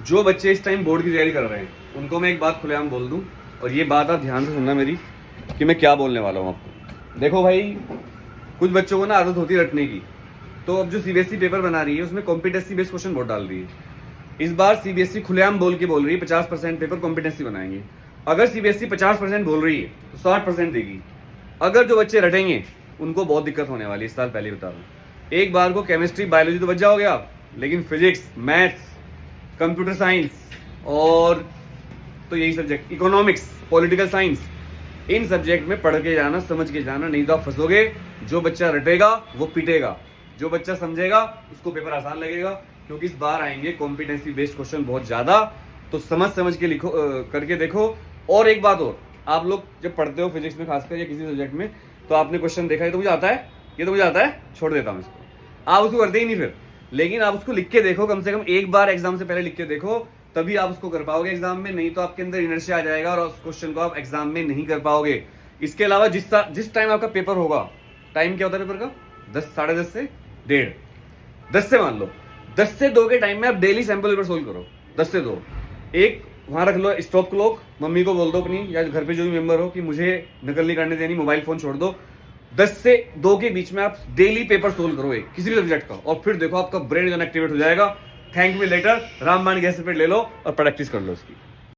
जो बच्चे इस टाइम बोर्ड की तैयारी कर रहे हैं उनको मैं एक बात खुलेआम बोल दूं, और ये बात आप ध्यान से सुनना मेरी कि मैं क्या बोलने वाला हूँ आपको। देखो भाई, कुछ बच्चों को ना आदत होती है रटने की, तो अब जो सीबीएसई पेपर बना रही है उसमें कॉम्पिटेंसी बेस्ड क्वेश्चन बहुत डाल रही है। इस बार सीबीएसई खुलेआम बोल रही है 50% पेपर कॉम्पिटेंसी बनाएंगे। अगर सीबीएसई 50% बोल रही है तो 60% देगी। अगर जो बच्चे रटेंगे उनको बहुत दिक्कत होने वाली है। इस साल पहले बता रहा हूँ, एक बार को केमिस्ट्री बायोलॉजी तो बच जाओगे आप, लेकिन फिजिक्स, मैथ्स, कंप्यूटर साइंस और तो यही सब्जेक्ट, इकोनॉमिक्स, पॉलिटिकल साइंस, इन सब्जेक्ट में पढ़ के जाना, समझ के जाना, नहीं तो आप फंसोगे। जो बच्चा रटेगा वो पिटेगा, जो बच्चा समझेगा उसको पेपर आसान लगेगा, क्योंकि इस बार आएंगे कॉम्पिटेंसी बेस्ड क्वेश्चन बहुत ज्यादा। तो समझ के लिखो, करके देखो। और एक बात और, आप लोग जब पढ़ते हो फिजिक्स में खासकर या किसी सब्जेक्ट में, तो आपने क्वेश्चन देखा है तो मुझे आता है, ये तो मुझे आता है, छोड़ देता हूँ इसको, आप उसको करते ही नहीं फिर। लेकिन आप उसको लिख के देखो, कम से कम एक बार एग्जाम से पहले लिख के देखो, तभी आप उसको कर पाओगे एग्जाम में। नहीं तो आपके अंदर इनर्शिया आ जाएगा और उस क्वेश्चन को आप एग्जाम में नहीं कर पाओगे। इसके अलावा जिस टाइम आपका पेपर होगा, टाइम क्या होता है पेपर का, 10, साढ़े 10 से 1:30, 10 से मान लो 10 से 2 के टाइम में आप डेली सैंपल पेपर सोल्व करो। 10 से 2 एक वहां रख लो स्टॉप क्लॉक, मम्मी को बोल दो अपनी या घर पे जो भी मेंबर हो कि मुझे नकल नहीं करने देनी, मोबाइल फोन छोड़ दो। 10 से 2 के बीच में आप डेली पेपर सोल्व करो एक किसी भी सब्जेक्ट का, और फिर देखो आपका ब्रेन जो एक्टिवेट हो जाएगा। थैंक मी लेटर, रामबाण गैस पे ले लो और प्रैक्टिस कर लो उसकी।